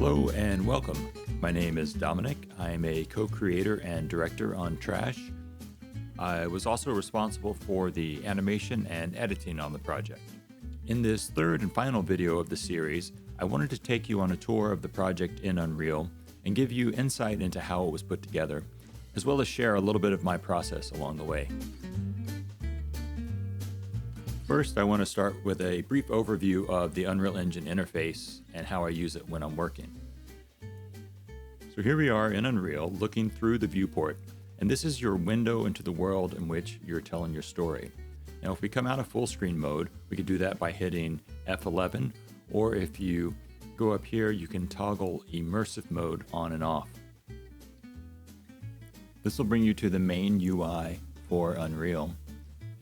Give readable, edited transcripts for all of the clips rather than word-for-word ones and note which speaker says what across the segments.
Speaker 1: Hello and welcome. My name is Dominic. I'm a co-creator and director on Trash. I was also responsible for the animation and editing on the project. In this third and final video of the series, I wanted to take you on a tour of the project in Unreal and give you insight into how it was put together, as well as share a little bit of my process along the way. First, I want to start with a brief overview of the Unreal Engine interface and how I use it when I'm working. So here we are in Unreal looking through the viewport, and this is your window into the world in which you're telling your story. Now, if we come out of full screen mode, we could do that by hitting F11, or if you go up here, you can toggle immersive mode on and off. This will bring you to the main UI for Unreal.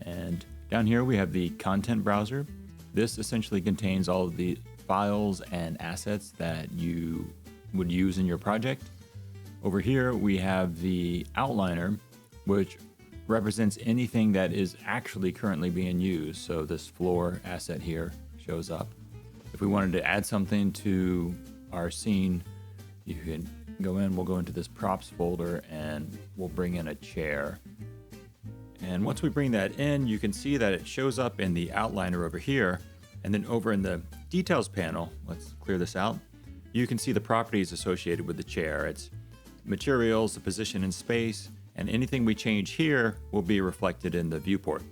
Speaker 1: And down here we have the content browser. This essentially contains all of the files and assets that you would use in your project. Over here we have the outliner, which represents anything that is actually currently being used. So this floor asset here shows up. If we wanted to add something to our scene, you can go in, we'll go into this props folder and we'll bring in a chair. And once we bring that in, you can see that it shows up in the outliner over here. And then over in the details panel, let's clear this out, you can see the properties associated with the chair. It's materials, the position in space, and anything we change here will be reflected in the viewport.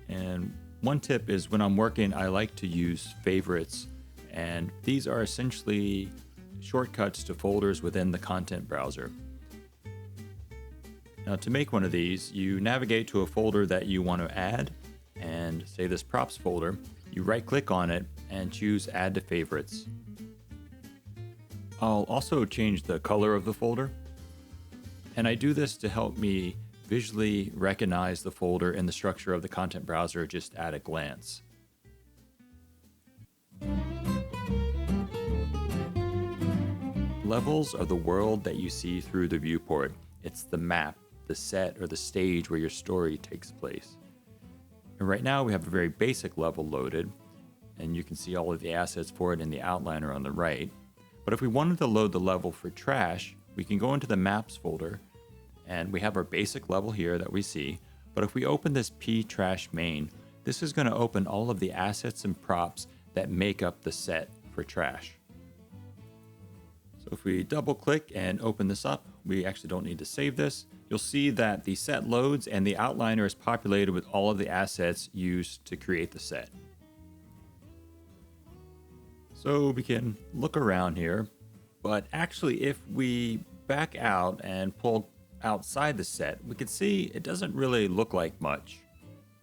Speaker 1: And one tip is when I'm working, I like to use favorites. And these are essentially shortcuts to folders within the content browser. Now, to make one of these, you navigate to a folder that you want to add, and say this props folder, you right click on it and choose add to favorites. I'll also change the color of the folder, and I do this to help me visually recognize the folder in the structure of the content browser just at a glance. Levels are the world that you see through the viewport. It's the map, the set, or the stage where your story takes place. And right now we have a very basic level loaded, and you can see all of the assets for it in the outliner on the right. But if we wanted to load the level for Trash, we can go into the Maps folder, and we have our basic level here that we see. But if we open this P-Trash main, this is going to open all of the assets and props that make up the set for Trash. So if we double click and open this up, we actually don't need to save this. You'll see that the set loads and the outliner is populated with all of the assets used to create the set. So we can look around here, but actually if we back out and pull outside the set, we can see it doesn't really look like much.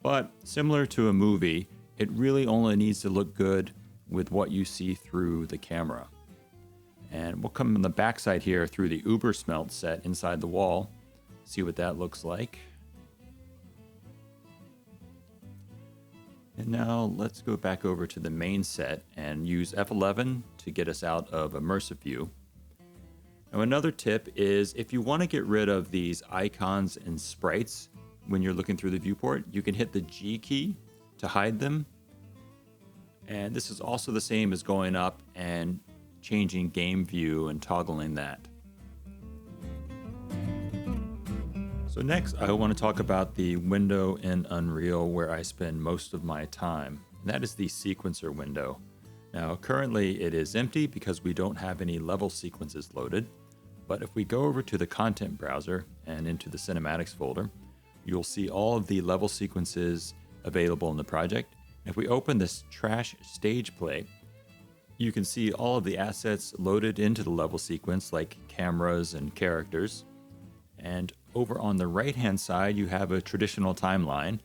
Speaker 1: But similar to a movie, it really only needs to look good with what you see through the camera. And we'll come on the backside here through the Uber Smelt set inside the wall, see what that looks like. And now let's go back over to the main set and use F11 to get us out of immersive view. Now another tip is if you want to get rid of these icons and sprites when you're looking through the viewport, you can hit the G key to hide them. And this is also the same as going up and changing game view and toggling that. So next, I want to talk about the window in Unreal where I spend most of my time, and that is the sequencer window. Now, currently it is empty because we don't have any level sequences loaded, but if we go over to the content browser and into the cinematics folder, you'll see all of the level sequences available in the project. If we open this Trash stage play, you can see all of the assets loaded into the level sequence like cameras and characters. And over on the right-hand side, you have a traditional timeline.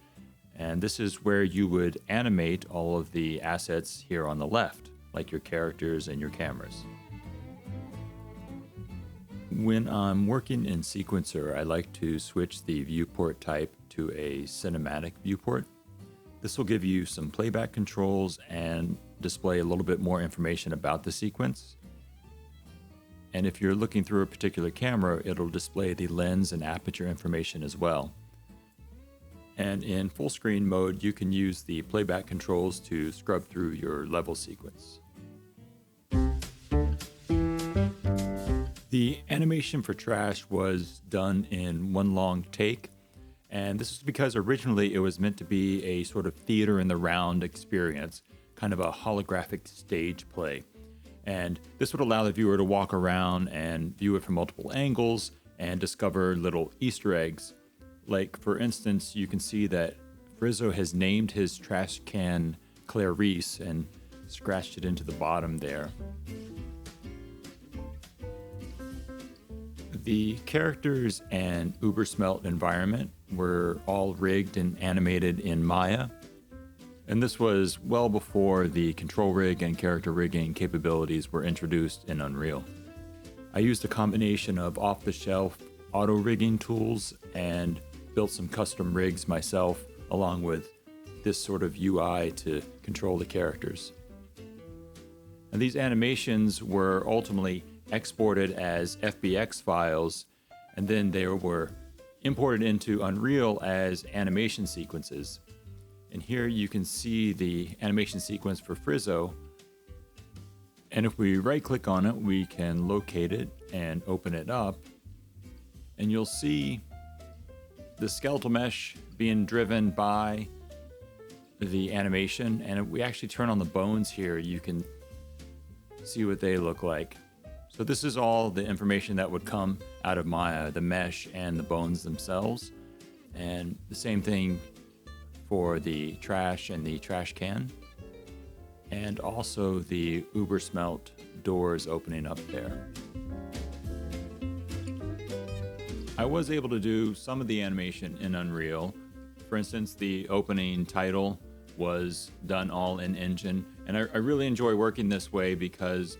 Speaker 1: And this is where you would animate all of the assets here on the left, like your characters and your cameras. When I'm working in Sequencer, I like to switch the viewport type to a cinematic viewport. This will give you some playback controls and display a little bit more information about the sequence. And if you're looking through a particular camera, it'll display the lens and aperture information as well. And in full screen mode, you can use the playback controls to scrub through your level sequence. The animation for Trash was done in one long take, and this is because originally it was meant to be a sort of theater in the round experience, kind of a holographic stage play. And this would allow the viewer to walk around and view it from multiple angles and discover little Easter eggs. Like, for instance, you can see that Frizzo has named his trash can Clarice and scratched it into the bottom there. The characters and Ubersmelt environment were all rigged and animated in Maya, and this was well before the control rig and character rigging capabilities were introduced in Unreal. I used a combination of off-the-shelf auto rigging tools and built some custom rigs myself, along with this sort of UI to control the characters. And these animations were ultimately exported as FBX files, and then they were imported into Unreal as animation sequences. And here you can see the animation sequence for Frizzo. And if we right click on it, we can locate it and open it up. And you'll see the skeletal mesh being driven by the animation. And if we actually turn on the bones here, you can see what they look like. So this is all the information that would come out of Maya, the mesh and the bones themselves. And the same thing for the trash and the trash can. And also the Ubersmelt doors opening up there. I was able to do some of the animation in Unreal. For instance, the opening title was done all in Engine. And I really enjoy working this way because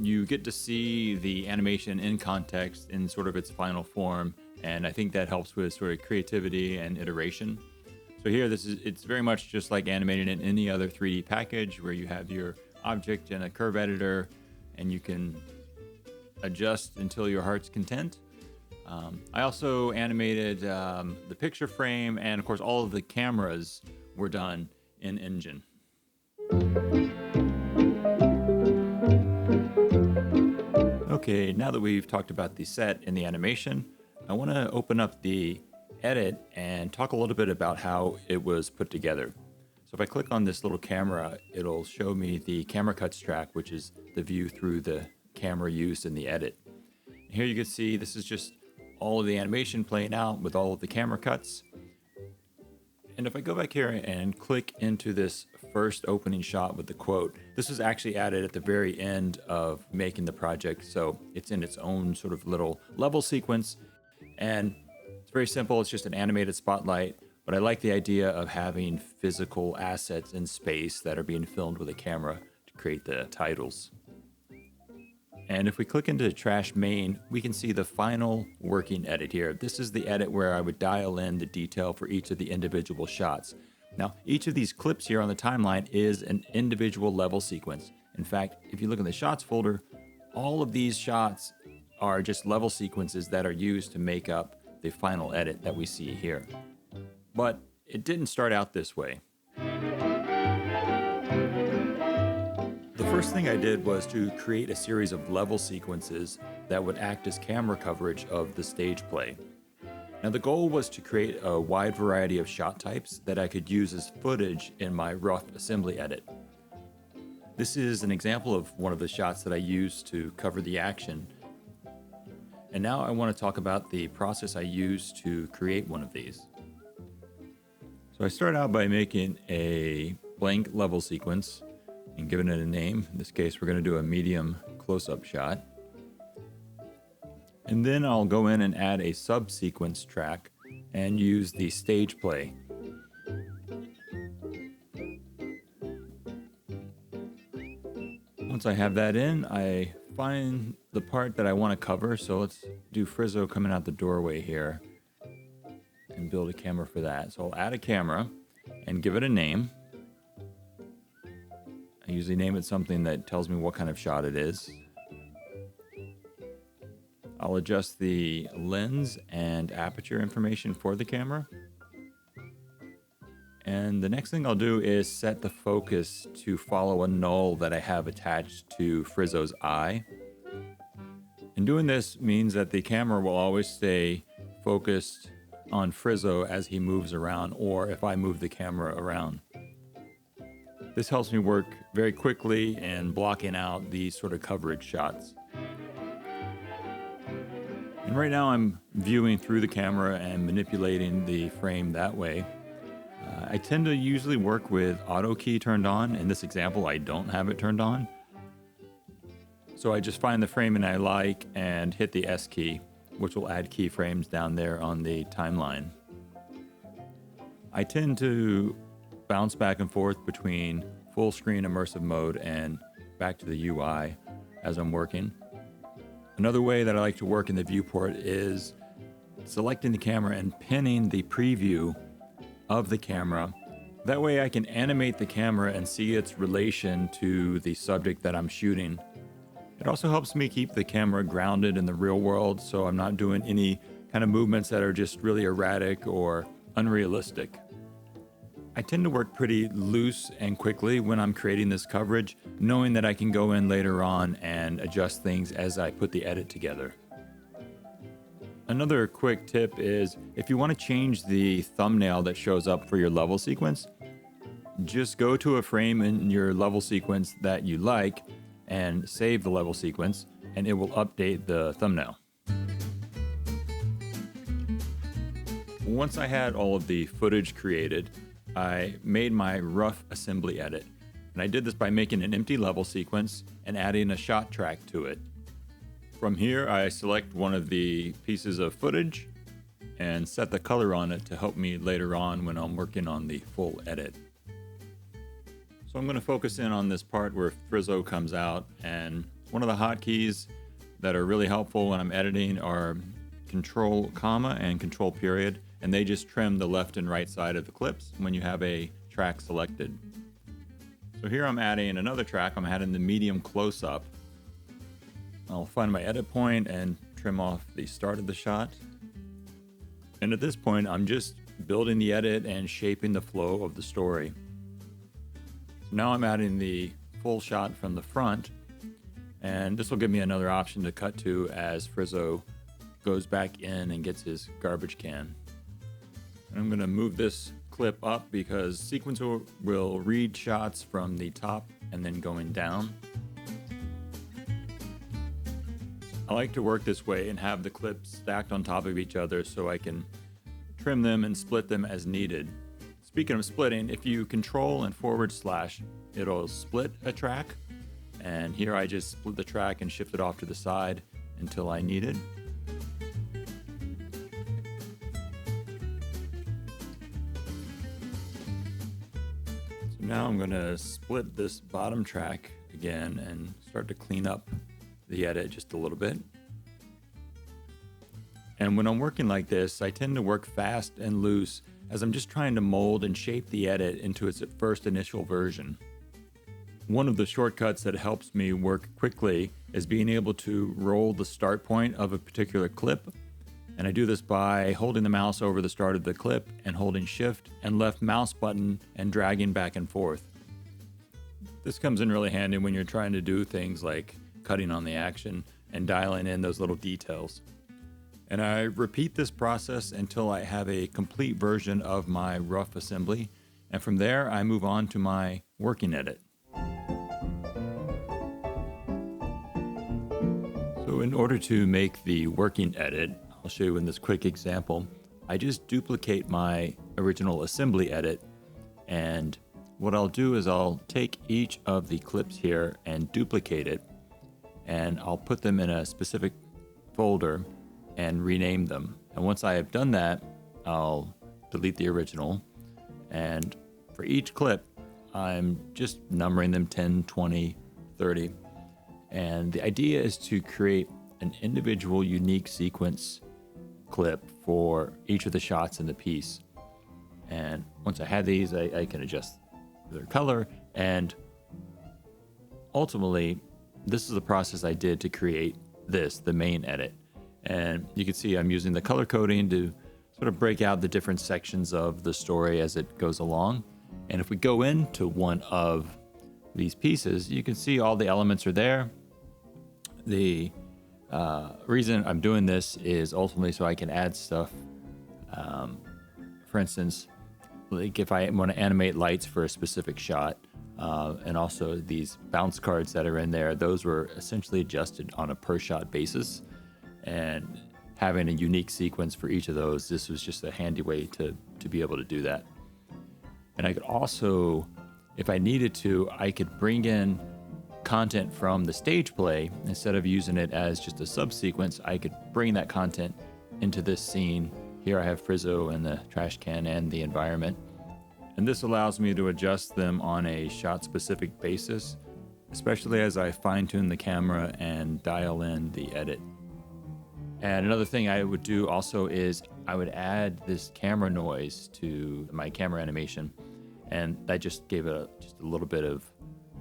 Speaker 1: you get to see the animation in context in sort of its final form, and I think that helps with sort of creativity and iteration. So here, it's very much just like animating in any other 3D package where you have your object in a curve editor and you can adjust until your heart's content. I also animated the picture frame, and of course all of the cameras were done in Engine. Okay, now that we've talked about the set and the animation, I want to open up the edit and talk a little bit about how it was put together. So if I click on this little camera, it'll show me the camera cuts track, which is the view through the camera used in the edit. And here you can see this is just all of the animation playing out with all of the camera cuts. And if I go back here and click into this first opening shot with the quote, this was actually added at the very end of making the project. So it's in its own sort of little level sequence. And it's very simple. It's just an animated spotlight. But I like the idea of having physical assets in space that are being filmed with a camera to create the titles. And if we click into Trash Main, we can see the final working edit here. This is the edit where I would dial in the detail for each of the individual shots. Now, each of these clips here on the timeline is an individual level sequence. In fact, if you look in the shots folder, all of these shots are just level sequences that are used to make up the final edit that we see here. But it didn't start out this way. The first thing I did was to create a series of level sequences that would act as camera coverage of the stage play. Now the goal was to create a wide variety of shot types that I could use as footage in my rough assembly edit. This is an example of one of the shots that I used to cover the action. And now I want to talk about the process I used to create one of these. So I start out by making a blank level sequence and giving it a name. In this case, we're going to do a medium close-up shot. And then I'll go in and add a subsequence track and use the stage play. Once I have that in, I find the part that I want to cover. So let's do Frizzo coming out the doorway here and build a camera for that. So I'll add a camera and give it a name. I usually name it something that tells me what kind of shot it is. I'll adjust the lens and aperture information for the camera. And the next thing I'll do is set the focus to follow a null that I have attached to Frizzo's eye. And doing this means that the camera will always stay focused on Frizzo as he moves around, or if I move the camera around. This helps me work very quickly and blocking out these sort of coverage shots. And right now I'm viewing through the camera and manipulating the frame that way. I tend to usually work with auto key turned on. In this example, I don't have it turned on. So I just find the framing I like and hit the S key, which will add keyframes down there on the timeline. I tend to bounce back and forth between full screen immersive mode and back to the UI as I'm working. Another way that I like to work in the viewport is selecting the camera and pinning the preview of the camera. That way I can animate the camera and see its relation to the subject that I'm shooting. It also helps me keep the camera grounded in the real world, so I'm not doing any kind of movements that are just really erratic or unrealistic. I tend to work pretty loose and quickly when I'm creating this coverage, knowing that I can go in later on and adjust things as I put the edit together. Another quick tip is if you want to change the thumbnail that shows up for your level sequence, just go to a frame in your level sequence that you like and save the level sequence, and it will update the thumbnail. Once I had all of the footage created, I made my rough assembly edit. And I did this by making an empty level sequence and adding a shot track to it. From here, I select one of the pieces of footage and set the color on it to help me later on when I'm working on the full edit. So I'm going to focus in on this part where Frizzo comes out, and one of the hotkeys that are really helpful when I'm editing are Control comma and Control period, and they just trim the left and right side of the clips when you have a track selected. So here I'm adding another track. I'm adding the medium close-up. I'll find my edit point and trim off the start of the shot. And at this point, I'm just building the edit and shaping the flow of the story. So now I'm adding the full shot from the front, and this will give me another option to cut to as Frizzo goes back in and gets his garbage can. And I'm going to move this clip up because sequencer will read shots from the top and then going down. I like to work this way and have the clips stacked on top of each other so I can trim them and split them as needed. Speaking of splitting, if you control and forward slash, it'll split a track. And here I just split the track and shift it off to the side until I need it. So now I'm going to split this bottom track again and start to clean up the edit just a little bit. And when I'm working like this, I tend to work fast and loose as I'm just trying to mold and shape the edit into its first initial version. One of the shortcuts that helps me work quickly is being able to roll the start point of a particular clip. And I do this by holding the mouse over the start of the clip and holding shift and left mouse button and dragging back and forth. This comes in really handy when you're trying to do things like cutting on the action and dialing in those little details. And I repeat this process until I have a complete version of my rough assembly. And from there, I move on to my working edit. So in order to make the working edit, I'll show you in this quick example, I just duplicate my original assembly edit. And what I'll do is I'll take each of the clips here and duplicate it. And I'll put them in a specific folder and rename them. And once I have done that, I'll delete the original. And for each clip, I'm just numbering them 10, 20, 30. And the idea is to create an individual unique sequence clip for each of the shots in the piece. And once I have these, I can adjust their color. And ultimately, this is the process I did to create this, the main edit. And you can see I'm using the color coding to sort of break out the different sections of the story as it goes along. And if we go into one of these pieces, you can see all the elements are there. The Reason I'm doing this is ultimately so I can add stuff. For instance, like if I want to animate lights for a specific shot, and also these bounce cards that are in there, those were essentially adjusted on a per shot basis. And having a unique sequence for each of those, this was just a handy way to be able to do that. And I could also, if I needed to, I could bring in content from the stage play. Instead of using it as just a subsequence, I could bring that content into this scene. Here I have Frizzo and the trash can and the environment. And this allows me to adjust them on a shot-specific basis, especially as I fine-tune the camera and dial in the edit. And another thing I would do also is I would add this camera noise to my camera animation, and that just gave it just a little bit of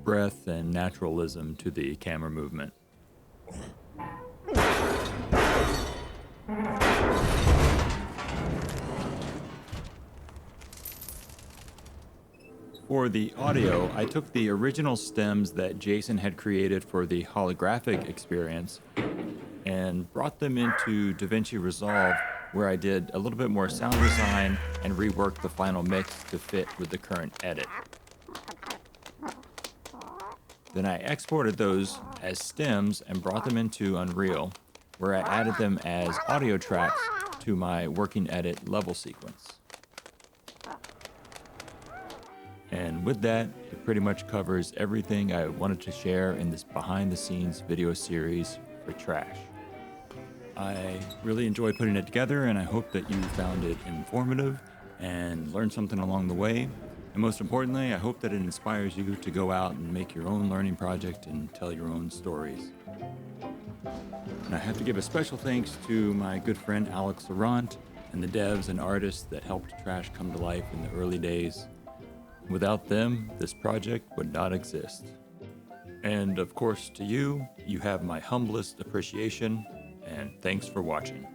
Speaker 1: breath and naturalism to the camera movement. For the audio, I took the original stems that Jason had created for the holographic experience and brought them into Davinci Resolve, where I did a little bit more sound design and reworked the final mix to fit with the current edit. Then I exported those as stems and brought them into Unreal, where I added them as audio tracks to my working edit level sequence. And with that, it pretty much covers everything I wanted to share in this behind-the-scenes video series for Trash. I really enjoyed putting it together, and I hope that you found it informative and learned something along the way. And most importantly, I hope that it inspires you to go out and make your own learning project and tell your own stories. And I have to give a special thanks to my good friend Alex Laurent and the devs and artists that helped Trash come to life in the early days. Without them, this project would not exist. And of course, to you, you have my humblest appreciation, and thanks for watching.